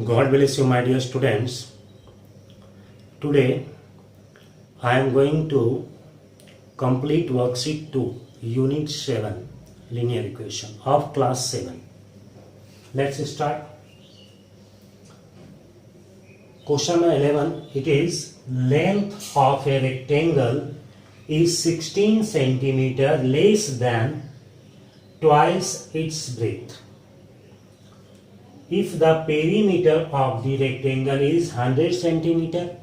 God bless you, my dear students. Today I am going to complete worksheet 2, unit 7, linear equation of class 7. Let's start. Question 11, it is length of a rectangle is 16 centimeter less than twice its breadth. If the perimeter of the rectangle is 100 centimeter,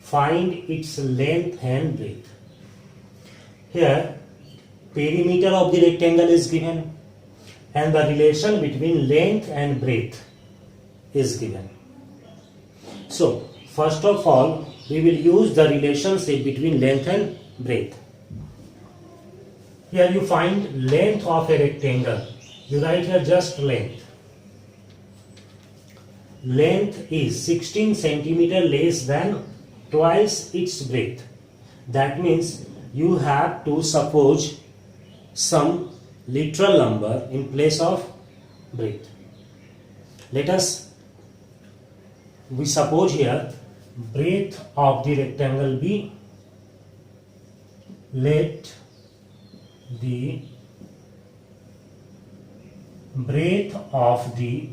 find its length and breadth. Here, perimeter of the rectangle is given and the relation between length and breadth is given. So, first of all, we will use the relationship between length and breadth. Here you find length of a rectangle. You write here just length. Length is 16 centimeter less than twice its breadth. That means you have to suppose some literal number in place of breadth. We suppose here breadth of the rectangle be, let the breadth of the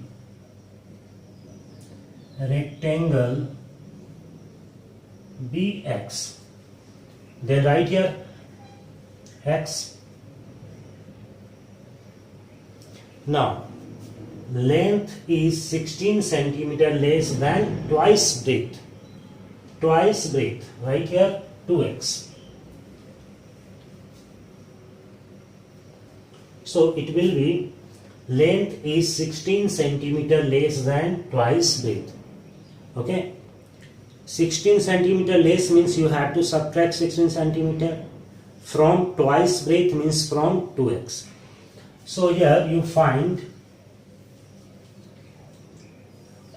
rectangle be x. Then write here x. Now length is 16 centimeter less than twice breadth. Twice breadth. Write here 2x. So it will be length is 16 centimeter less than twice breadth. Okay, 16 centimeter less means you have to subtract 16 centimeter from twice breadth means from 2x. So here you find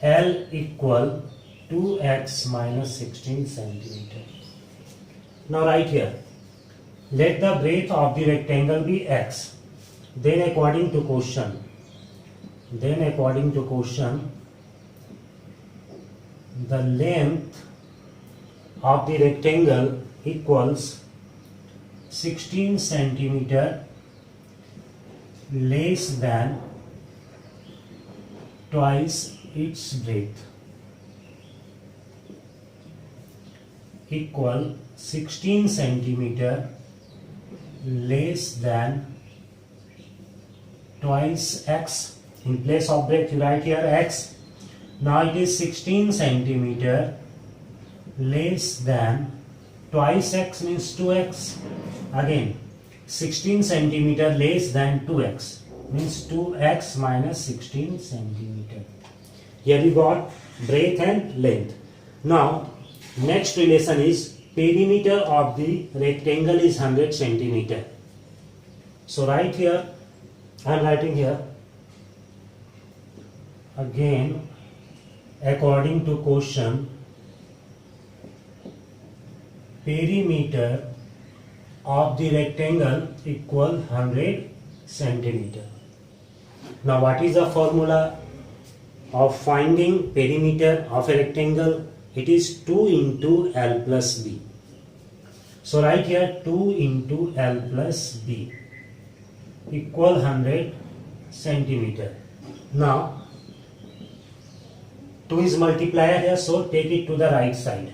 L equal 2x minus 16 centimeter. Now write here, let the breadth of the rectangle be x. Then according to question, the length of the rectangle equals 16 centimeter less than twice its breadth, equal 16 centimeter less than twice x. In place of breadth you write here x. Now it is 16 centimeter less than twice x means 2x. Again 16 centimeter less than 2x means 2x minus 16 centimeter. Here we got breadth and length. Now next relation is perimeter of the rectangle is 100 centimeter. So write here, I am writing here again according to question, perimeter of the rectangle equal 100 centimeter. Now what is the formula of finding perimeter of a rectangle? It is 2 into L plus B. So write here 2 into L plus B equal 100 centimeter. Now 2 is multiplier here, so take it to the right side.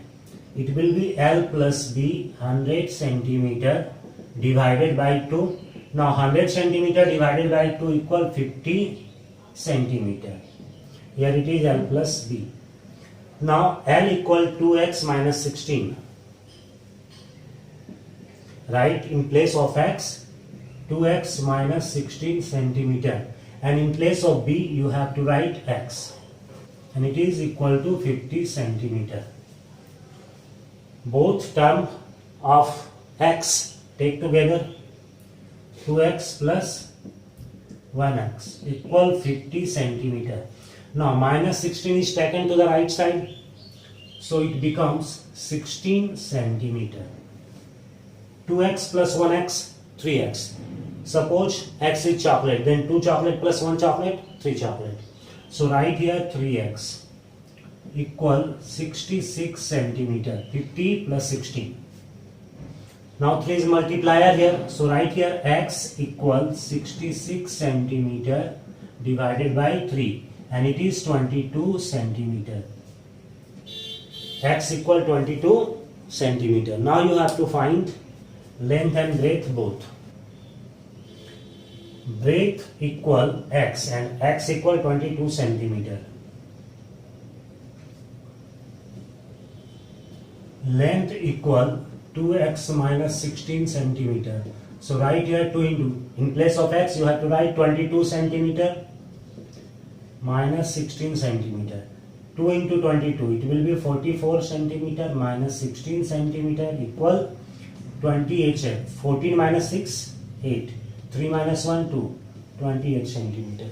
It will be L plus B 100 centimeter divided by 2. Now 100 centimeter divided by 2 equal 50 centimeter. Here it is L plus B. Now L equal 2x minus 16. Write in place of x 2x minus 16 centimeter, and in place of B you have to write x, and it is equal to 50 centimeter. Both terms of x take together, 2x plus 1x equal 50 centimeter. Now minus 16 is taken to the right side, so it becomes 16 centimeter. 2x plus 1x, 3x. Suppose x is chocolate, then 2 chocolate plus 1 chocolate, 3 chocolate. So write here 3x equal 66 centimeter. 50 plus 16. Now 3 is multiplier here. So write here x equal 66 centimeter divided by 3. And it is 22 centimeter. X equal 22 centimeter. Now you have to find length and breadth both. Breadth equal x and x equal 22 centimeter. Length equal 2x minus 16 centimeter. So write here 2 into, in place of x you have to write 22 centimeter minus 16 centimeter. 2 into 22, it will be 44 centimeter minus 16 centimeter equal 28. 14 minus 6, 8. 3 minus 1, 2. 28 centimeter.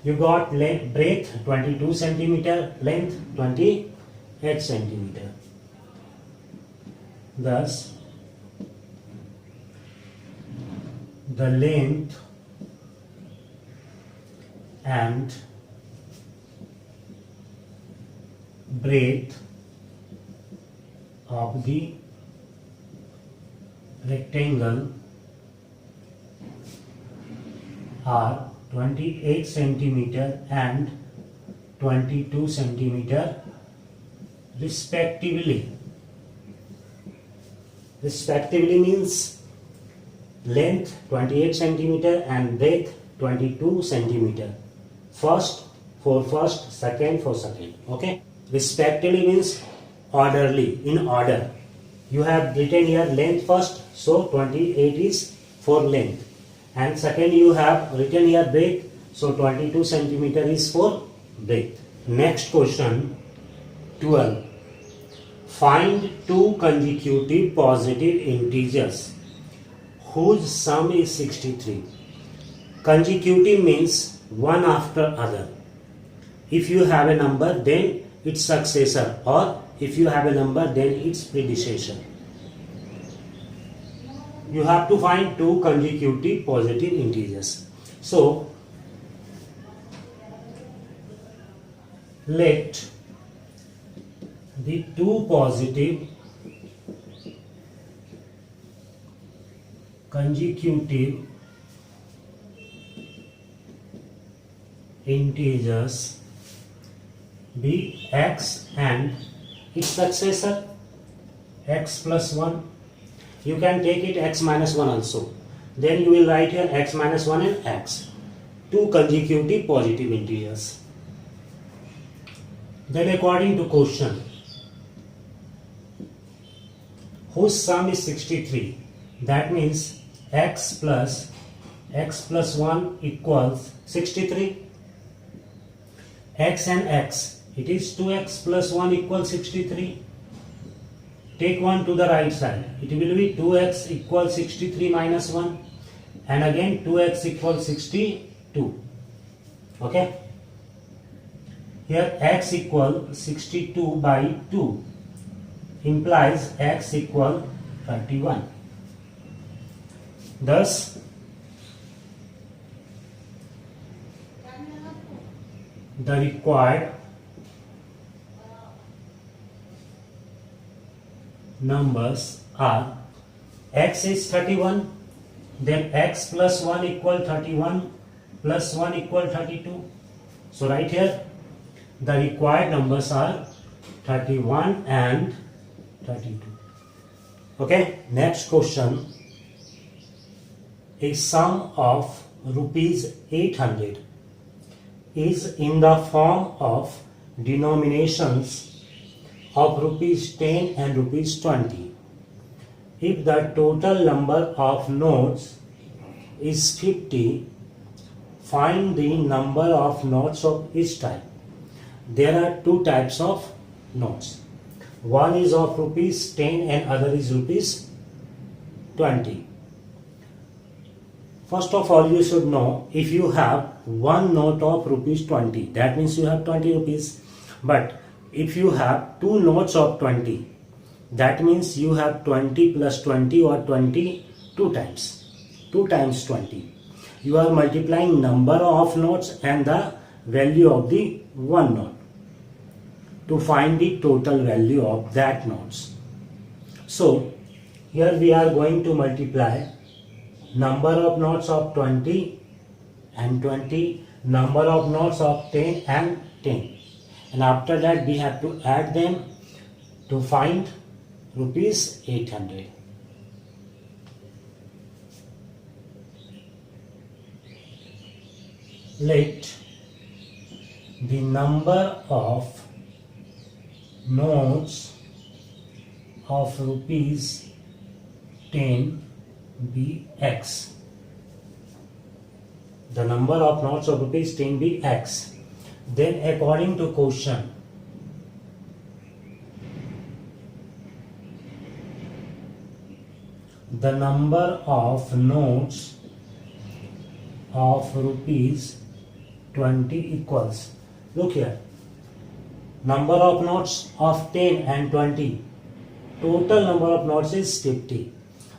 You got length, breadth 22 centimeter, length 28 centimeter. Thus, the length and breadth of the rectangle are 28 centimeter and 22 centimeter respectively. Respectively means length 28 centimeter and breadth 22 centimeter. First for first, second for second. Okay. Respectively means orderly, in order. You have written here length first, so 28 is for length. And second you have written here breadth, so 22 centimeter is for breadth. Next question 12. Find two consecutive positive integers whose sum is 63. Consecutive means one after other. If you have a number, then its successor, or if you have a number, then its predecessor. You have to find two consecutive positive integers. So, let the two positive consecutive integers be x and its successor x plus 1. You can take it x minus 1 also. Then you will write here x minus 1 and x. Two consecutive positive integers. Then according to question, whose sum is 63. That means x plus 1 equals 63. X and x, it is 2x plus 1 equals 63. Take 1 to the right side. It will be 2x equals 63 minus 1. And again 2x equals 62. Okay. Here x equal 62 by 2 implies x equal 31. Thus, the required numbers are x is 31, then x plus 1 equal 31 plus 1 equal 32. So right here the required numbers are 31 and 32. Okay, next question. A sum of rupees 800 is in the form of denominations of rupees 10 and rupees 20. If the total number of notes is 50, find the number of notes of each type. There are two types of notes. One is of rupees 10 and other is rupees 20. First of all, you should know, if you have one note of rupees 20, that means you have 20 rupees. But if you have two notes of 20, that means you have 20 plus 20 or 20 two times. 2 times 20. You are multiplying number of notes and the value of the one note to find the total value of that notes. So here we are going to multiply number of notes of 20 and 20, number of notes of 10 and 10, and after that we have to add them to find rupees 800. Let the number of notes of rupees 10 be X. The number of notes of rupees 10 be X. Then according to question, the number of notes of rupees 20 equals, look here, number of notes of 10 and 20, total number of notes is 50.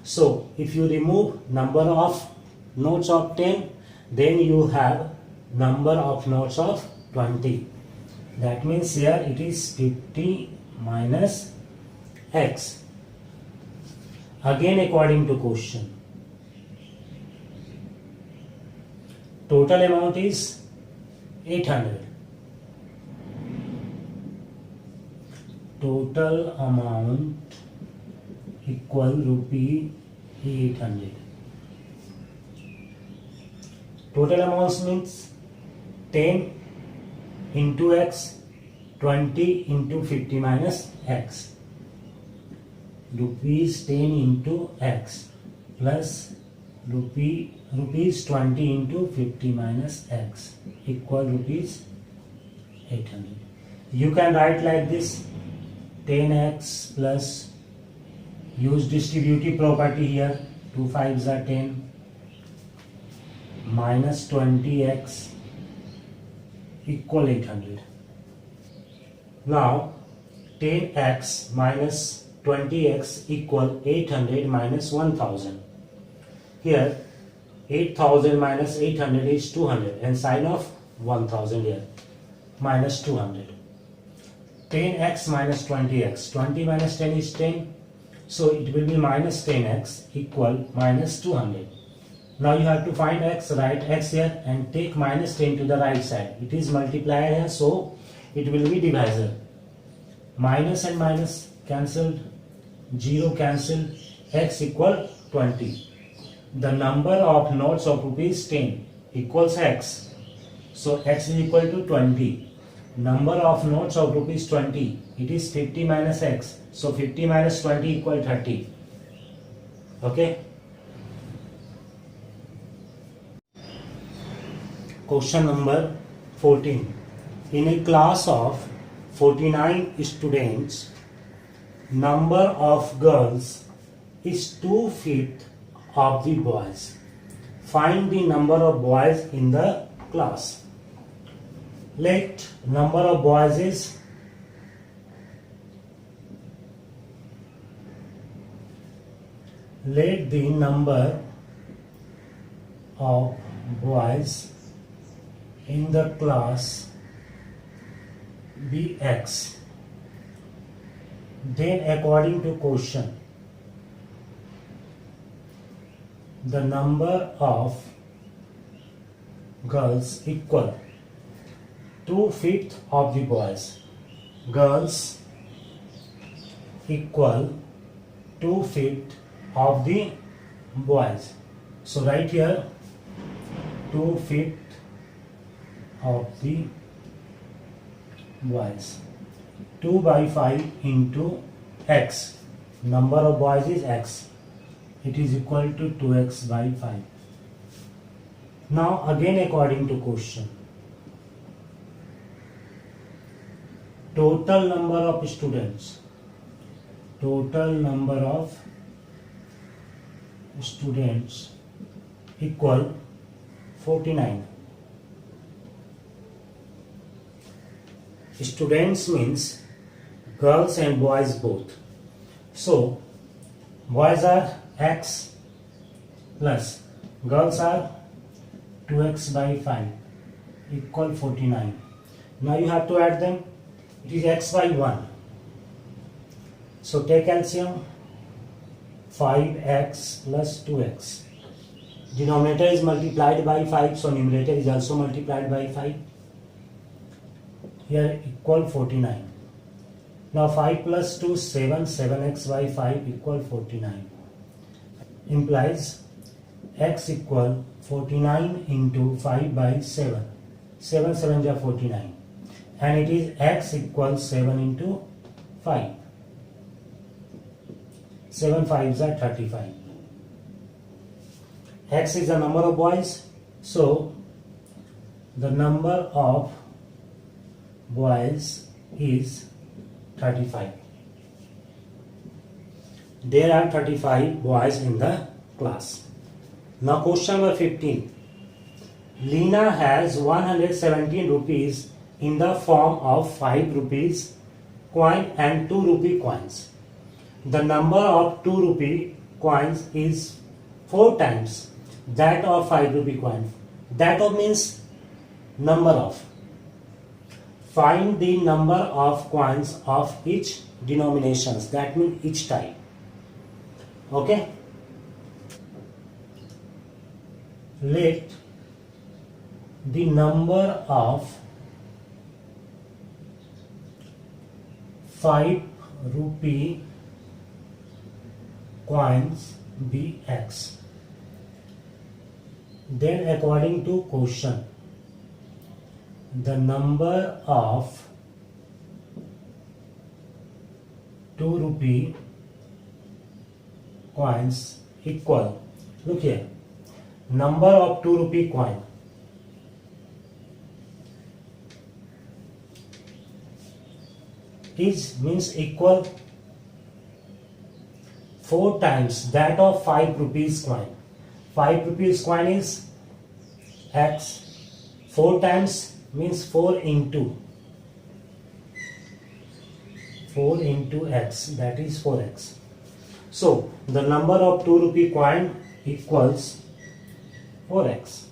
So if you remove number of notes of 10, then you have number of notes of 20. That means here it is 50 minus X. Again according to question, total amount is 800. Total amount equal rupee 800. Total amounts means 10 into X, 20 into 50 minus X. Rupees 10 into X plus rupees 20 into 50 minus X equal rupees 800. You can write like this: 10x plus, use distributive property here, 2 5s are 10, minus 20x equal 800. Now 10x minus 20x equal 800 minus 1000. Here 8000 minus 800 is 200, and sign of 1000 here, minus 200. 10x minus 20x, 20 minus 10 is 10, so it will be minus 10x equal minus 200. Now you have to find x, write x here and take minus 10 to the right side. It is multiplier here, so it will be divisor. Minus and minus cancelled, 0 cancelled, x equal 20. The number of notes of rupees 10 equals x, so x is equal to 20. Number of notes of rupees 20, it is 50 minus x, so 50 minus 20 equal 30. Okay. Question number 14. In a class of 49 students, number of girls is 2/5 of the boys. Find the number of boys in the class. Let number of boys is let the number of boys in the class be X. Then according to question, the number of girls equal 2/5 of the boys. Girls equal 2/5 of the boys. So right here 2/5 of the boys. 2 by 5 into x. Number of boys is x. It is equal to 2x by 5. Now again according to question, total number of students. Total number of students equal 49. Students means girls and boys both. So boys are x plus girls are 2x by 5 equal 49. Now you have to add them. It is x by 1. So take LCM. 5x plus 2x. Denominator is multiplied by 5, so numerator is also multiplied by 5. Here equal 49. Now 5 plus 2, 7, 7x by 5 equal 49. Implies x equal 49 into 5 by 7. 7 7 is 49. And it is x equals 7 into 5. 7 5s are 35. X is the number of boys, so the number of boys is 35. There are 35 boys in the class. Now question number 15. Lina has 117 rupees in the form of 5 rupees coin and 2 rupee coins. The number of 2 rupee coins is 4 times that of 5 rupee coin. That of means number of. Find the number of coins of each denominations. That means each type. Okay. Let the number of 5 rupee coins be x. Then according to question, the number of 2 rupee coins equal, look here, number of 2 rupee coin is means equal 4 times that of 5 rupees coin. 5 rupees coin is x. 4 times means 4 into x, that is 4x. So the number of 2 rupee coin equals 4x.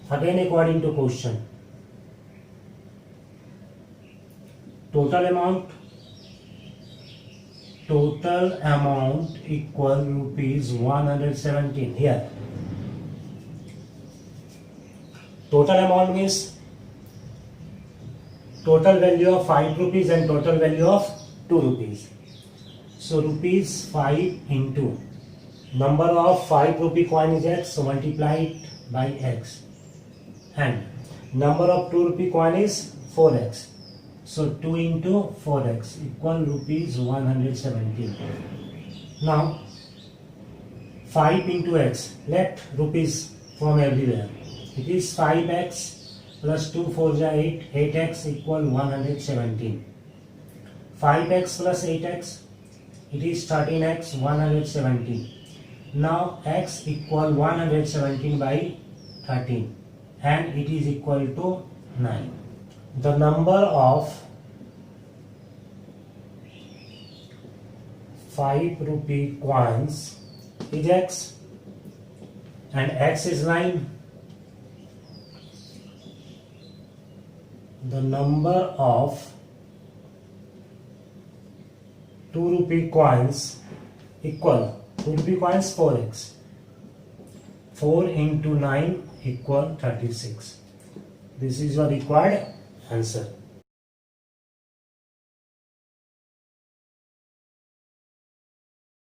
Again according to question, total amount equal rupees 117. Here total amount means total value of 5 rupees and total value of 2 rupees. So rupees 5 into number of 5 rupee coin is x, so multiply it by x, and number of 2 rupee coin is 4x. So 2 into 4x equal rupees 117. Now 5 into x, let rupees from everywhere. It is 5x plus 2 4 is 8, 8x equal 117. 5x plus 8x, it is 13x, 117. Now x equal 117 by 13 and it is equal to 9. The number of 5 rupee coins is x and x is 9. The number of 2 rupee coins equal 2 rupee coins 4x. 4 into 9 equal 36. This is your required answer.